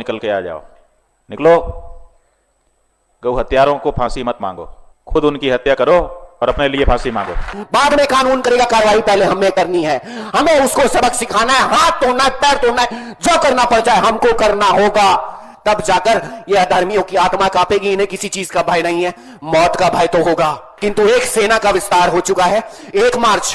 निकल के आ जाओ, निकलो। गौ हत्यारों को फांसी मत मांगो, खुद उनकी हत्या करो और अपने लिए फांसी मांगो। बाद में कानून करेगा कार्रवाई, पहले हमें करनी है। हमें उसको सबक सिखाना है, हाथ तोड़ना है, पैर तोड़ना है, जो करना पड़ जाए हमको करना होगा। तब जाकर ये अधर्मियों की आत्मा कांपेगी। इन्हें किसी चीज का भय नहीं है, मौत का भय तो होगा। किंतु एक सेना का विस्तार हो चुका है। 1 मार्च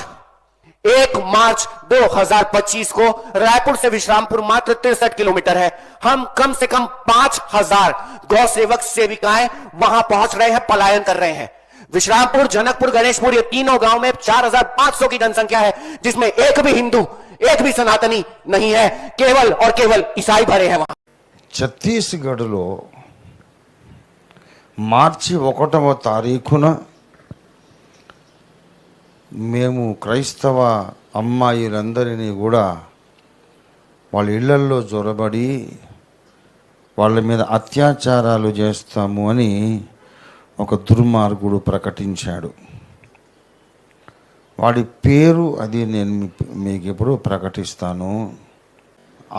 2025 को रायपुर से विश्रामपुर मात्र 63 किलोमीटर है। हम कम से कम 5000 गौ सेवक सेविकाएं वहां पहुंच रहे हैं, पलायन कर रहे हैं। विश्रामपुर, जनकपुर, गणेशपुर, ये तीनों गांव में 4500 की जनसंख्या है, जिसमें एक भी हिंदू, एक भी सनातनी नहीं है, केवल और केवल ईसाई भरे हैं वहां। ఛత్తీస్గఢ్లో మార్చి 1వ తారీఖున మేము క్రైస్తవ అమ్మాయిలందరినీ కూడా వాళ్ళ ఇళ్లల్లో జొరబడి వాళ్ళ మీద అత్యాచారాలు చేస్తాము అని ఒక దుర్మార్గుడు ప్రకటించాడు. వాడి పేరు అది నేను మీకు ఇప్పుడు ప్రకటిస్తాను.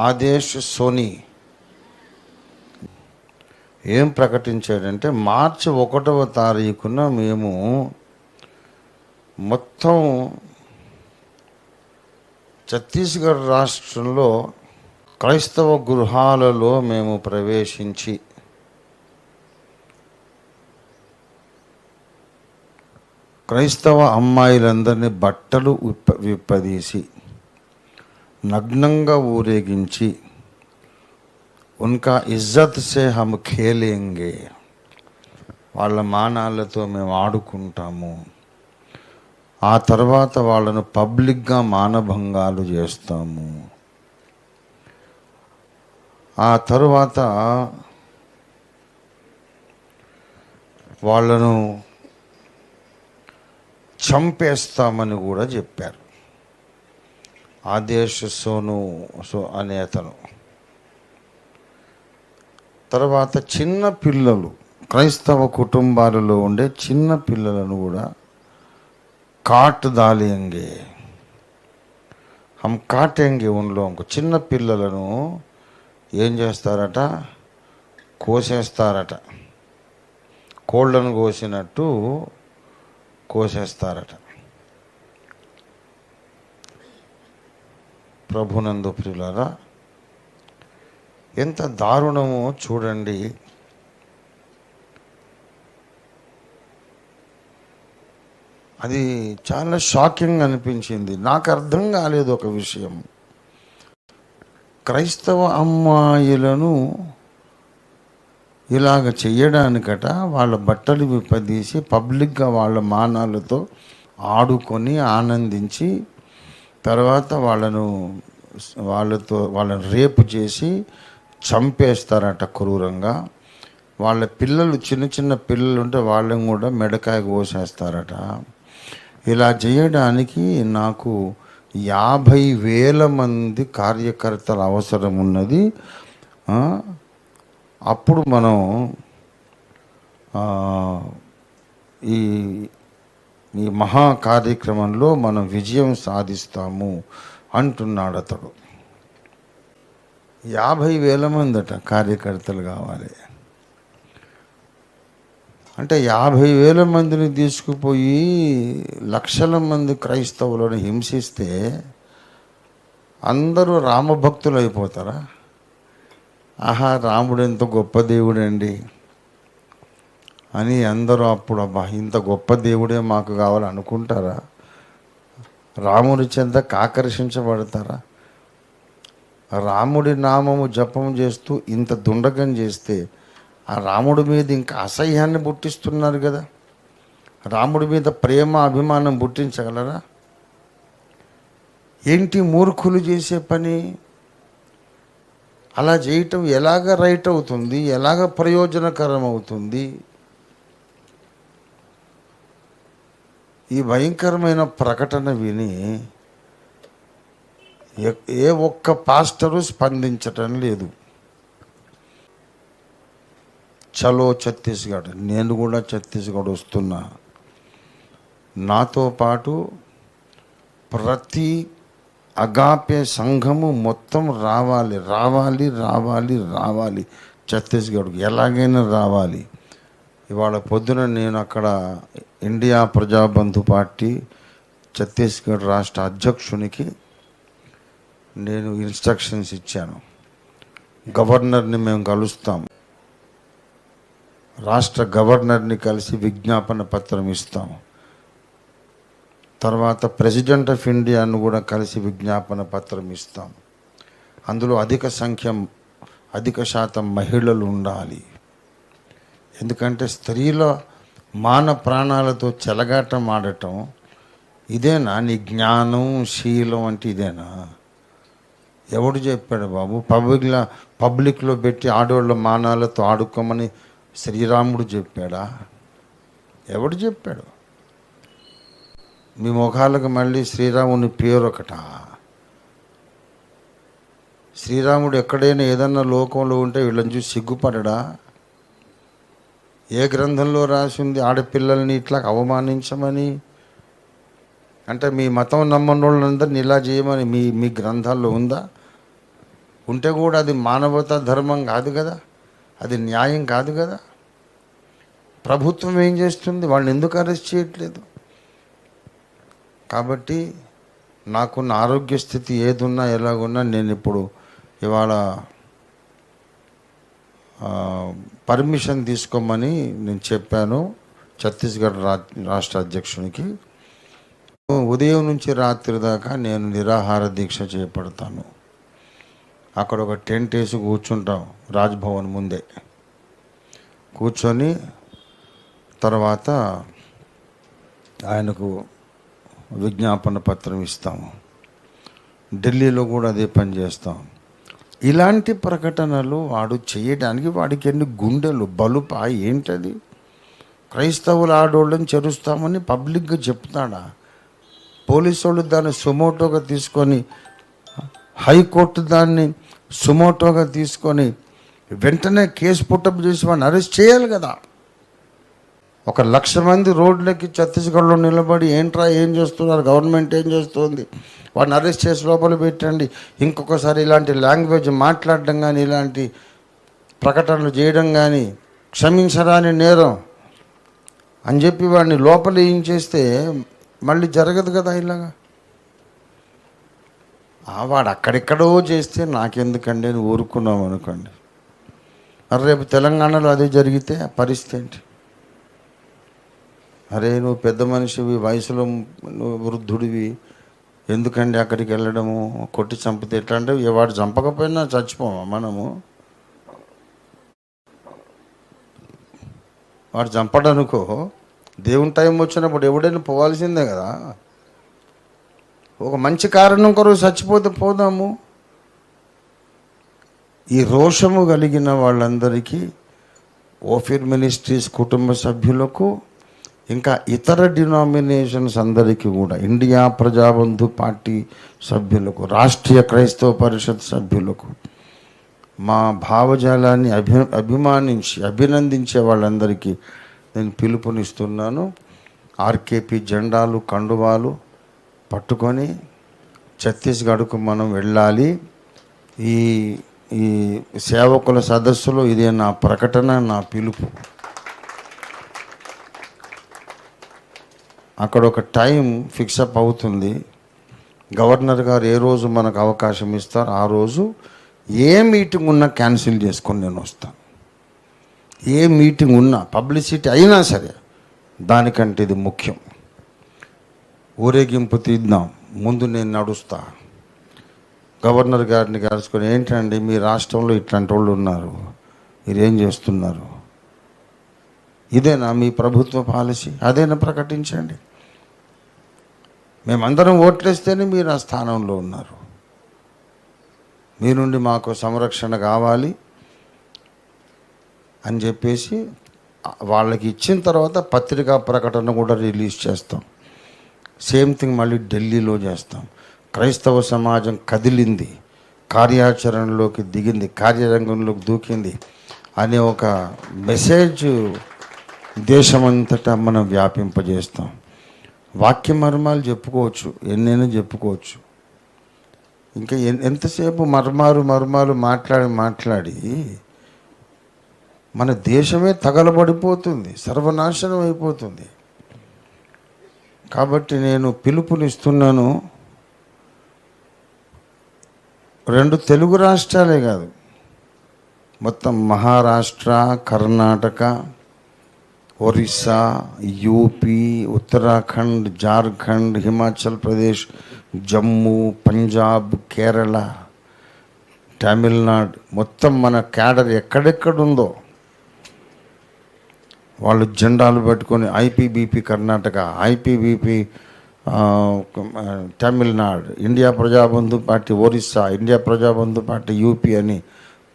ఆదేశ్ సోని ఏం ప్రకటించాడంటే, మార్చి 1వ తారీఖున మేము మొత్తం ఛత్తీస్గఢ్ రాష్ట్రంలో క్రైస్తవ గృహాలలో మేము ప్రవేశించి క్రైస్తవ అమ్మాయిలందరినీ బట్టలు విప్పదీసి నగ్నంగా ఊరేగించి ఉన్కా ఇజ్జత్ సే హమ్ ఖేలేంగే, వాళ్ళ మానాలతో మేము ఆడుకుంటాము. ఆ తర్వాత వాళ్ళను పబ్లిక్గా మానభంగాలు చేస్తాము. ఆ తర్వాత వాళ్ళను చంపేస్తామని కూడా చెప్పారు. ఆదేశ్ సోను అనే అతను. తర్వాత చిన్న పిల్లలు, క్రైస్తవ కుటుంబాలలో ఉండే చిన్న పిల్లలను కూడా కాట్ దాలేంగే, హమ్ కాటేంగే ఉన్లో. చిన్న పిల్లలను ఏం చేస్తారట, కోసేస్తారట. కోళ్ళను కోసినట్టు కోసేస్తారట. ప్రభునందు ప్రియులారా, ఎంత దారుణమో చూడండి. అది చాలా షాకింగ్ అనిపించింది. నాకు అర్థం కాలేదు ఒక విషయం. క్రైస్తవ అమ్మాయిలను ఇలాగ చెయ్యడానికట వాళ్ళ బట్టలు విప్పదీసి పబ్లిక్గా వాళ్ళ మానాలతో ఆడుకొని ఆనందించి తర్వాత వాళ్ళని రేపు చేసి చంపేస్తారట క్రూరంగా. వాళ్ళ పిల్లలు, చిన్న చిన్న పిల్లలు ఉంటే వాళ్ళని కూడా మెడకాయ కోసేస్తారట. ఇలా చేయడానికి నాకు 50,000 మంది కార్యకర్తల అవసరం ఉన్నది. అప్పుడు మనం ఈ మహా కార్యక్రమంలో మనం విజయం సాధిస్తాము అంటున్నాడు అతడు. 50,000 మంది అట కార్యకర్తలు కావాలి అంటే 50,000 మందిని తీసుకుపోయి లక్షల మంది క్రైస్తవులను హింసిస్తే అందరూ రామభక్తులు అయిపోతారా? ఆహా, రాముడు ఎంత గొప్ప దేవుడండి అని అందరూ అప్పుడు అబ్బా ఇంత గొప్ప దేవుడే మాకు కావాలనుకుంటారా? రాముడి చెంతకు ఆకర్షించబడతారా? రాముడి నామము జపం చేస్తూ ఇంత దుండగం చేస్తే ఆ రాముడి మీద ఇంకా అసహ్యాన్ని పుట్టిస్తున్నారు కదా. రాముడి మీద ప్రేమ అభిమానం పుట్టించగలరా? ఏంటి మూర్ఖులు చేసే పని? అలా చేయటం ఎలాగ రైట్ అవుతుంది? ఎలాగ ప్రయోజనకరం అవుతుంది? ఈ భయంకరమైన ప్రకటన విని ఏ ఒక్క పాస్టరు స్పందించటం లేదు. చలో ఛత్తీస్గఢ్, నేను కూడా ఛత్తీస్గఢ్ వస్తున్నా. నాతో పాటు ప్రతి అగాపే సంఘము మొత్తం రావాలి రావాలి రావాలి రావాలి ఛత్తీస్గఢ్కు ఎలాగైనా రావాలి. ఇవాళ పొద్దున నేను అక్కడ ఇండియా ప్రజాబంధు పార్టీ ఛత్తీస్గఢ్ రాష్ట్ర అధ్యక్షునికి నేను ఇన్స్ట్రక్షన్స్ ఇచ్చాను. గవర్నర్ని మేము కలుస్తాం, రాష్ట్ర గవర్నర్ని కలిసి విజ్ఞాపన పత్రం ఇస్తాము. తర్వాత ప్రెసిడెంట్ ఆఫ్ ఇండియాను కూడా కలిసి విజ్ఞాపన పత్రం ఇస్తాం. అందులో అధిక శాతం మహిళలు ఉండాలి. ఎందుకంటే స్త్రీల మాన ప్రాణాలతో చెలగాటం ఆడటం ఇదేనా నీ జ్ఞానం శీలం అంటే? ఇదేనా? ఎవడు చెప్పాడు బాబు? పబ్లిక్లో పెట్టి ఆడవాళ్ళ మానాలతో ఆడుకోమని శ్రీరాముడు చెప్పాడా? ఎవడు చెప్పాడు? మీ ముఖాలకు మళ్ళీ శ్రీరాముని పేరు ఒకట. శ్రీరాముడు ఎక్కడైనా ఏదన్నా లోకంలో ఉంటే వీళ్ళని చూసి సిగ్గుపడడా? ఏ గ్రంథంలో రాసి ఉంది ఆడపిల్లల్ని ఇట్లా అవమానించమని? అంటే మీ మతం నమ్మని వాళ్ళందరినీ ఇలా చేయమని మీ గ్రంథాల్లో ఉందా? ఉంటే కూడా అది మానవతా ధర్మం కాదు కదా, అది న్యాయం కాదు కదా. ప్రభుత్వం ఏం చేస్తుంది? వాళ్ళని ఎందుకు అరెస్ట్ చేయట్లేదు? కాబట్టి నాకున్న ఆరోగ్య స్థితి ఏదున్నా ఎలాగున్నా నేను ఇప్పుడు ఇవాళ పర్మిషన్ తీసుకోమని నేను చెప్పాను ఛత్తీస్గఢ్ రాష్ట్ర అధ్యక్షునికి. ఉదయం నుంచి రాత్రి దాకా నేను నిరాహార దీక్ష చేపడతాను. అక్కడ ఒక టెంట్ వేసి కూర్చుంటాం రాజ్భవన్ ముందే. కూర్చొని తర్వాత ఆయనకు విజ్ఞాపన పత్రం ఇస్తాము. ఢిల్లీలో కూడా అదే పని చేస్తాం. ఇలాంటి ప్రకటనలు వాడు చేయడానికి వాడికి ఎన్ని గుండెలు బలుపా ఏంటది? క్రైస్తవులు ఆడోళ్ళని చెరుస్తామని పబ్లిక్గా చెప్తాడా? పోలీసు వాళ్ళు దాన్ని సుమోటోగా తీసుకొని, హైకోర్టు దాన్ని సుమోటోగా తీసుకొని వెంటనే కేసు పుట్టప్ చేసి వాడిని అరెస్ట్ చేయాలి కదా. 1,00,000 మంది రోడ్లకి ఛత్తీస్గఢ్లో నిలబడి ఏంట్రా ఏం చేస్తున్నారు, గవర్నమెంట్ ఏం చేస్తుంది, వాడిని అరెస్ట్ చేసి లోపల పెట్టండి. ఇంకొకసారి ఇలాంటి లాంగ్వేజ్ మాట్లాడడం కానీ ఇలాంటి ప్రకటనలు చేయడం కానీ క్షమించరాని నేరం అని చెప్పి వాడిని లోపల ఏం చేస్తే మళ్ళీ జరగదు కదా ఇలాగా. వాడు అక్కడెక్కడో చేస్తే నాకెందుకండి అని ఊరుకున్నాం అనుకోండి. మరి రేపు తెలంగాణలో అదే జరిగితే పరిస్థితి ఏంటి? అరే నువ్వు పెద్ద మనిషివి, వయసులో నువ్వు వృద్ధుడివి, ఎందుకండి అక్కడికి వెళ్ళడము, కొట్టి చంపితే ఎట్లా? అంటే వాడు చంపకపోయినా చచ్చిపోమా మనము? వాడు చంపడానుకో దేవుని టైం వచ్చినప్పుడు ఎవడైనా పోవాల్సిందే కదా. ఒక మంచి కారణం కొరకు చచ్చిపోతే పోదాము. ఈ రోషము కలిగిన వాళ్ళందరికీ, ఓఫీర్ మినిస్ట్రీస్ కుటుంబ సభ్యులకు, ఇంకా ఇతర డినామినేషన్స్ అందరికీ కూడా, ఇండియా ప్రజాబంధు పార్టీ సభ్యులకు, రాష్ట్రీయ క్రైస్తవ పరిషత్ సభ్యులకు, మా భావజాలాన్ని అభినందించే వాళ్ళందరికీ నేను పిలుపునిస్తున్నాను. ఆర్కేపీ జెండాలు కండువాలు పట్టుకొని ఛత్తీస్గఢ్కు మనం వెళ్ళాలి. ఈ ఈ సేవకుల సదస్సులో ఇదే నా ప్రకటన, నా పిలుపు. అక్కడ ఒక టైం ఫిక్సప్ అవుతుంది. గవర్నర్ గారు ఏ రోజు మనకు అవకాశం ఇస్తారో ఆ రోజు ఏ మీటింగ్ ఉన్నా క్యాన్సిల్ చేసుకొని నేను వస్తాను. ఏ మీటింగ్ ఉన్నా, పబ్లిసిటీ అయినా సరే, దానికంటే ఇది ముఖ్యం. ఊరేగింపు తీద్దాం, ముందు నేను నడుస్తా. గవర్నర్ గారిని కలుసుకొని, ఏంటండి మీ రాష్ట్రంలో ఇట్లాంటి వాళ్ళు ఉన్నారు, మీరేం చేస్తున్నారు, ఇదేనా మీ ప్రభుత్వ పాలసీ? అదేనా ప్రకటించండి. మేమందరం ఓట్లేస్తేనే మీరు ఆ స్థానంలో ఉన్నారు. మీ నుండి మాకు సంరక్షణ కావాలి అని చెప్పేసి వాళ్ళకి ఇచ్చిన తర్వాత పత్రికా ప్రకటన కూడా రిలీజ్ చేస్తాం. సేమ్ థింగ్ మళ్ళీ ఢిల్లీలో చేస్తాం. క్రైస్తవ సమాజం కదిలింది, కార్యాచరణలోకి దిగింది, కార్యరంగంలోకి దూకింది అనే ఒక మెసేజ్ దేశమంతటా మనం వ్యాపింపజేస్తాం. వాక్య మర్మాలు చెప్పుకోవచ్చు, ఎన్నైనా చెప్పుకోవచ్చు. ఇంకా ఎంతసేపు మర్మారు మాట్లాడి మన దేశమే తగలబడిపోతుంది, సర్వనాశనం అయిపోతుంది. కాబట్టి నేను పిలుపునిస్తున్నాను. 2 తెలుగు రాష్ట్రాలే కాదు, మొత్తం మహారాష్ట్ర, కర్ణాటక, ఒరిస్సా, యూపీ, ఉత్తరాఖండ్, జార్ఖండ్, హిమాచల్ ప్రదేశ్, జమ్మూ, పంజాబ్, కేరళ, తమిళనాడు, మొత్తం మన క్యాడర్ ఎక్కడెక్కడుందో వాళ్ళు జెండాలు పట్టుకొని IPBP Karnataka, IPBP Tamil Nadu, India Prajabandhu Party Orissa, India Prajabandhu Party UP అని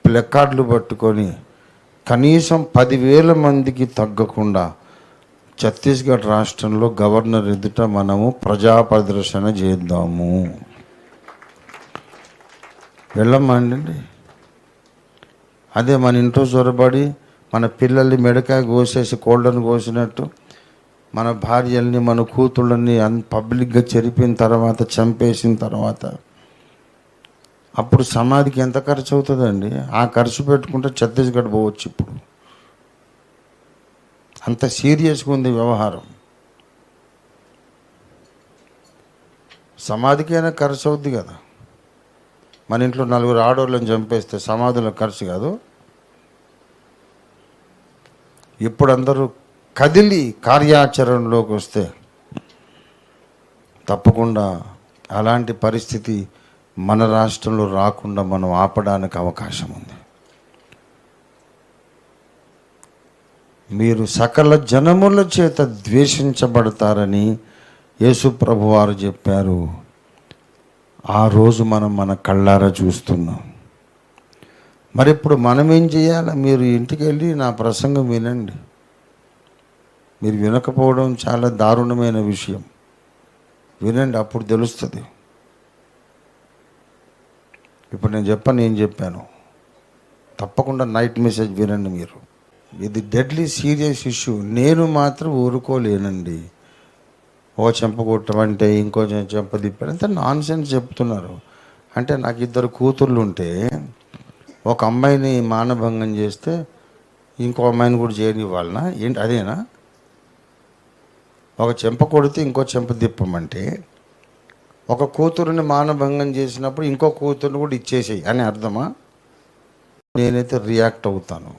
ప్లెకార్డులు పట్టుకొని కనీసం 10,000 మందికి తగ్గకుండా ఛత్తీస్గఢ్ రాష్ట్రంలో గవర్నర్ ఎదుట మనము ప్రజా ప్రదర్శన చేద్దాము. వెళ్ళమండి. అదే మన ఇంట్లో చొరబడి మన పిల్లల్ని మెడకాయ కోసేసి కోళ్ళను కోసినట్టు మన భార్యల్ని, మన కూతుళ్ళని పబ్లిక్గా చెరిపిన తర్వాత, చంపేసిన తర్వాత అప్పుడు సమాధికి ఎంత ఖర్చు అవుతుందండి? ఆ ఖర్చు పెట్టుకుంటే ఛత్తీస్గఢ్ పోవచ్చు. ఇప్పుడు అంత సీరియస్గా ఉంది వ్యవహారం. సమాధికైనా ఖర్చు అవుద్ది కదా. మన ఇంట్లో 4 ఆడవాళ్ళని చంపేస్తే సమాధుల ఖర్చు కాదు. ఇప్పుడు అందరూ కదిలి కార్యాచరణలోకి వస్తే తప్పకుండా అలాంటి పరిస్థితి మన రాష్ట్రంలో రాకుండా మనం ఆపడానికి అవకాశం ఉంది. మీరు సకల జనముల చేత ద్వేషించబడతారని యేసు ప్రభు వారు చెప్పారు. ఆ రోజు మనం మన కళ్ళారా చూస్తున్నాం. మరి ఇప్పుడు మనం ఏం చేయాలి? మీరు ఇంటికి వెళ్ళి నా ప్రసంగం వినండి. మీరు వినకపోవడం చాలా దారుణమైన విషయం. వినండి, అప్పుడు తెలుస్తుంది. ఇప్పుడు నేను ఏం చెప్పాను తప్పకుండా నైట్ మెసేజ్ వినండి మీరు. ఇది డెడ్లీ సీరియస్ ఇష్యూ. నేను మాత్రం ఊరుకోలేనండి. ఓ చెంప కొట్టమంటే ఇంకో చెంప తిప్పాడు, అంత నాన్ సెన్స్ చెప్తున్నారు. అంటే నాకు 2 కూతుర్లు ఉంటే ఒక అమ్మాయిని మానభంగం చేస్తే ఇంకో అమ్మాయిని కూడా చేయనివ్వాలనా ఏంటి? అదేనా? ఒక చెంప కొడితే ఇంకో చెంప తిప్పమంటే, ఒక కూతురుని మానభంగం చేసినప్పుడు ఇంకో కూతురుని కూడా ఇచ్చేసేయి అని అర్థమా? నేనైతే రియాక్ట్ అవుతాను.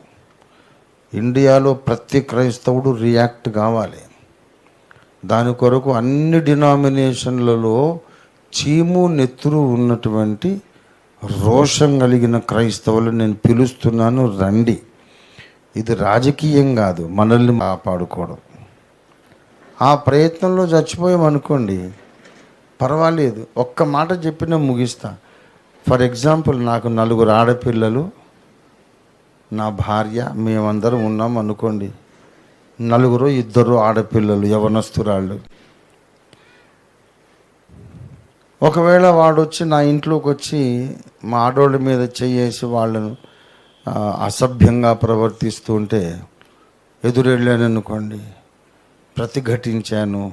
ఇండియాలో ప్రతి క్రైస్తవుడు రియాక్ట్ కావాలి. దాని కొరకు అన్ని డినామినేషన్లలో చీము నెత్తురు ఉన్నటువంటి రోషం కలిగిన క్రైస్తవులు నేను పిలుస్తున్నాను, రండి. ఇది రాజకీయం కాదు, మనల్ని కాపాడుకోవడం. ఆ ప్రయత్నంలో చచ్చిపోయామనుకోండి పర్వాలేదు, ఒక్క మాట చెప్పినా ముగిస్తా. ఫర్ ఎగ్జాంపుల్, నాకు 4 ఆడపిల్లలు, నా భార్య, మేమందరం ఉన్నాం అనుకోండి. 4, 2 ఆడపిల్లలు, యవనస్తురాళ్ళు. ఒకవేళ వాడొచ్చి నా ఇంట్లోకి వచ్చి మా ఆడోళ్ళ మీద చేయేసి వాళ్ళను అసభ్యంగా ప్రవర్తిస్తూ ఉంటే ఎదురెళ్ళాను అనుకోండి, ప్రతిఘటించాను,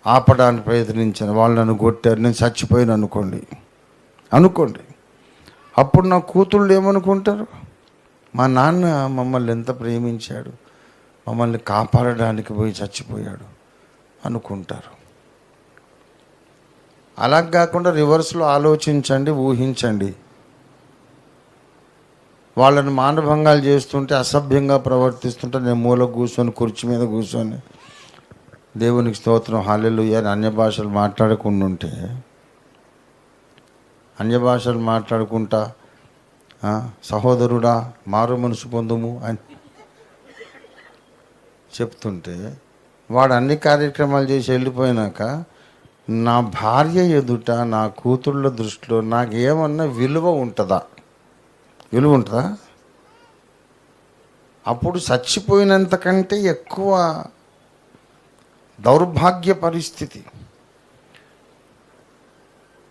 ఆపడానికి ప్రయత్నించాను, వాళ్ళు నన్ను కొట్టారు, నేను చచ్చిపోయాను అనుకోండి. అప్పుడు నా కూతుళ్ళు ఏమనుకుంటారు? మా నాన్న మమ్మల్ని ఎంత ప్రేమించాడు, మమ్మల్ని కాపాడడానికి పోయి చచ్చిపోయాడు అనుకుంటారు. అలా కాకుండా రివర్స్లో ఆలోచించండి, ఊహించండి. వాళ్ళని మానభంగాలు చేస్తుంటే, అసభ్యంగా ప్రవర్తిస్తుంటే నేను మూల కూర్చొని, కుర్చీ మీద కూర్చొని దేవునికి స్తోత్రం హల్లెలూయా అని అన్య భాషలు మాట్లాడకుండా ఉంటే, అన్య భాషలు మాట్లాడుకుంటా సహోదరుడా మారు మనసు పొందుము అని చెప్తుంటే, వాడు అన్ని కార్యక్రమాలు చేసి వెళ్ళిపోయినాక నా భార్య ఎదుట, నా కూతుళ్ళ దృష్టిలో నాకేమన్నా విలువ ఉంటుందా? అప్పుడు చచ్చిపోయినంతకంటే ఎక్కువ దౌర్భాగ్య పరిస్థితి.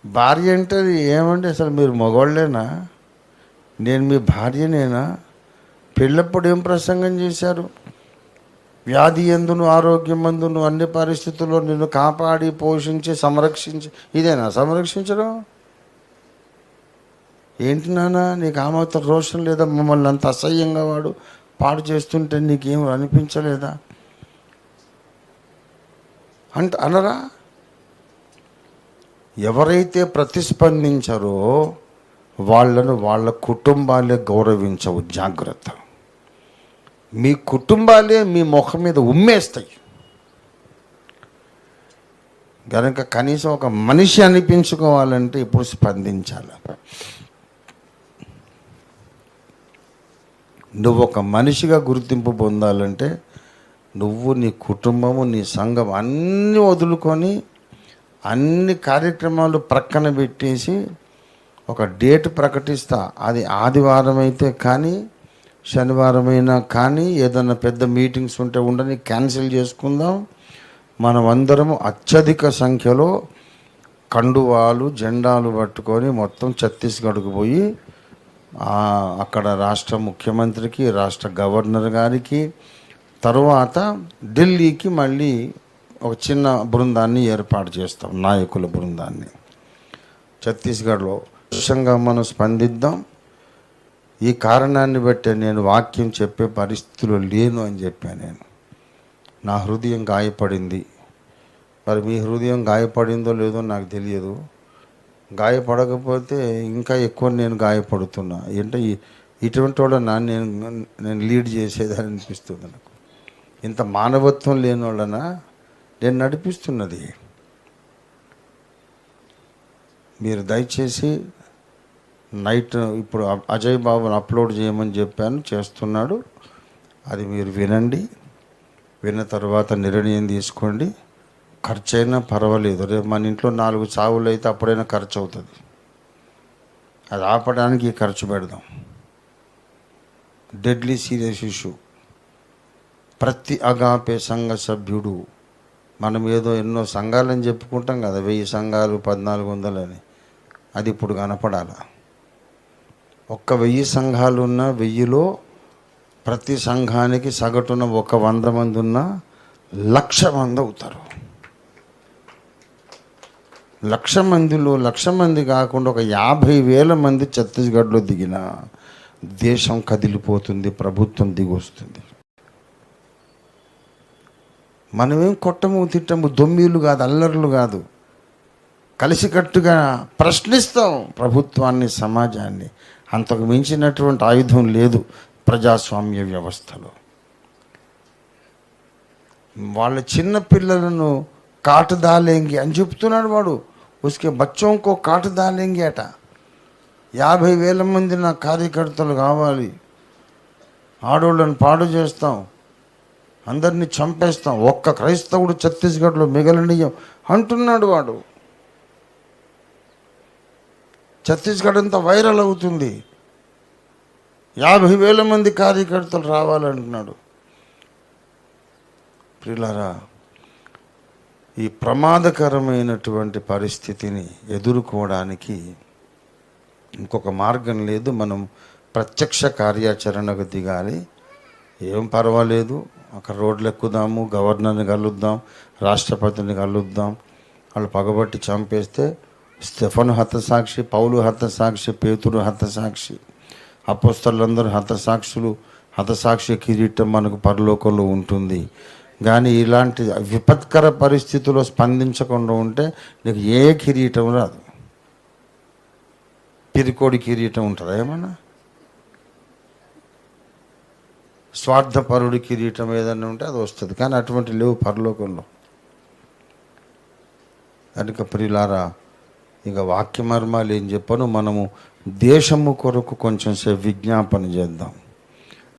భార్య అంటే ఏమంటే, అసలు మీరు మగవాళ్ళేనా? నేను మీ భార్యనేనా? పెళ్ళప్పుడు ఏం ప్రసంగం చేశారు? వ్యాధి ఎందును ఆరోగ్యం అందును అన్ని పరిస్థితుల్లో నిన్ను కాపాడి పోషించి సంరక్షించి, ఇదేనా సంరక్షించడం? ఏంటి నాన్న నీకు ఆమెతో రోషం లేదా, మమ్మల్ని అంత అసహ్యంగా వాడు పాడు చేస్తుంటే నీకేం అనిపించలేదా అనరా? ఎవరైతే ప్రతిస్పందించారో వాళ్ళను వాళ్ళ కుటుంబాలే గౌరవించవు. జాగ్రత్త. మీ కుటుంబాలే మీ ముఖం మీద ఉమ్మేస్తాయి. కనుక కనీసం ఒక మనిషి అనిపించుకోవాలంటే ఇప్పుడు స్పందించాలి. నువ్వు ఒక మనిషిగా గుర్తింపు పొందాలంటే నువ్వు, నీ కుటుంబము, నీ సంఘం అన్నీ వదులుకొని అన్ని కార్యక్రమాలు ప్రక్కన పెట్టేసి ఒక డేట్ ప్రకటిస్తా. అది ఆదివారం అయితే కానీ, శనివారం అయినా కానీ, ఏదైనా పెద్ద మీటింగ్స్ ఉంటే ఉండని క్యాన్సిల్ చేసుకుందాం. మనం అందరము అత్యధిక సంఖ్యలో కండువాలు, జెండాలు పట్టుకొని మొత్తం ఛత్తీస్గఢ్కు పోయి అక్కడ రాష్ట్ర ముఖ్యమంత్రికి, రాష్ట్ర గవర్నర్ గారికి, తరువాత ఢిల్లీకి మళ్ళీ ఒక చిన్న బృందాన్ని ఏర్పాటు చేస్తాం, నాయకుల బృందాన్ని. ఛత్తీస్గఢ్లో విషయంగా మనం స్పందిద్దాం. ఈ కారణాన్ని బట్టి నేను వాక్యం చెప్పే పరిస్థితిలో లేను అని చెప్పాను. నేను నా హృదయం గాయపడింది. మరి మీ హృదయం గాయపడిందో లేదో నాకు తెలియదు. గాయపడకపోతే ఇంకా ఎక్కువ నేను గాయపడుతున్నా. అంటే ఇటువంటి వాళ్ళ నేను లీడ్ చేసేదని అనిపిస్తుంది నాకు. ఇంత మానవత్వం లేని వాళ్ళనా నేను నడిపిస్తున్నది. మీరు దయచేసి నైట్ ఇప్పుడు అజయ్ బాబుని అప్లోడ్ చేయమని చెప్పాను, చేస్తున్నాడు. అది మీరు వినండి. విన్న తర్వాత నిర్ణయం తీసుకోండి. ఖర్చు అయినా పర్వాలేదు. రేపు మన ఇంట్లో 4 చావులు అయితే అప్పుడైనా ఖర్చు అవుతుంది. అది ఆపడానికి ఖర్చు పెడదాం. Deadly serious issue. ప్రతి అగాపే సంఘ సభ్యుడు, మనం ఏదో ఎన్నో సంఘాలని చెప్పుకుంటాం కదా, 1000 సంఘాలు 1400 అని. అది ఇప్పుడు కనపడాల. ఒక్క 1000 సంఘాలు ఉన్న 1000లో ప్రతి సంఘానికి సగటున 100 మంది ఉన్న 1,00,000 మంది అవుతారు. 1,00,000 మందిలో 1,00,000 మంది కాకుండా ఒక 50,000 మంది ఛత్తీస్గఢ్లో దిగిన దేశం కదిలిపోతుంది, ప్రభుత్వం దిగొస్తుంది. మనమేం కొట్టము, తిట్టము, దొమ్మీలు కాదు, అల్లర్లు కాదు. కలిసికట్టుగా ప్రశ్నిస్తాం ప్రభుత్వాన్ని, సమాజాన్ని. అంతకు మించినటువంటి ఆయుధం లేదు ప్రజాస్వామ్య వ్యవస్థలో. వాళ్ళ చిన్న పిల్లలను కాటు దాలేంగి అని చెప్తున్నాడు వాడు. ఉస్కే బచ్చోంకో కాటు దాలేంగి అట. 50,000 మంది నా కార్యకర్తలు కావాలి, ఆడోళ్ళని పాడు చేస్తాం, అందరినీ చంపేస్తాం, ఒక్క క్రైస్తవుడు ఛత్తీస్గఢ్లో మిగలనీయం అంటున్నాడు వాడు. ఛత్తీస్గఢ్ అంతా వైరల్ అవుతుంది. 50,000 మంది కార్యకర్తలు రావాలంటున్నాడు. ప్రియులారా, ఈ ప్రమాదకరమైనటువంటి పరిస్థితిని ఎదుర్కోవడానికి ఇంకొక మార్గం లేదు. మనం ప్రత్యక్ష కార్యాచరణకు దిగాలి. ఏం పర్వాలేదు, అక్కడ రోడ్లు ఎక్కుదాము, గవర్నర్ని కలుద్దాం, రాష్ట్రపతిని కలుద్దాం. వాళ్ళు పగబట్టి చంపేస్తే స్టెఫను హతసాక్షి, పౌలు హతసాక్షి, పేతురు హతసాక్షి, అపోస్తలులందరూ హతసాక్షులు. హతసాక్షి కిరీటం మనకు పరలోకంలో ఉంటుంది. కానీ ఇలాంటి విపత్కర పరిస్థితుల్లో స్పందించకుండా ఉంటే నీకు ఏ కిరీటం రాదు. పిరికోడి కిరీటం ఉంటుందా ఏమన్నా? స్వార్థపరుడి కిరీటం ఏదన్నా ఉంటే అది వస్తుంది, కానీ అటువంటి లేవు పరలోకంలో. కనుక ప్రియులారా, ఇక వాక్య మర్మాలు ఏం చెప్పను, మనము దేశము కొరకు కొంచెం సేపు విజ్ఞాపన చేద్దాం.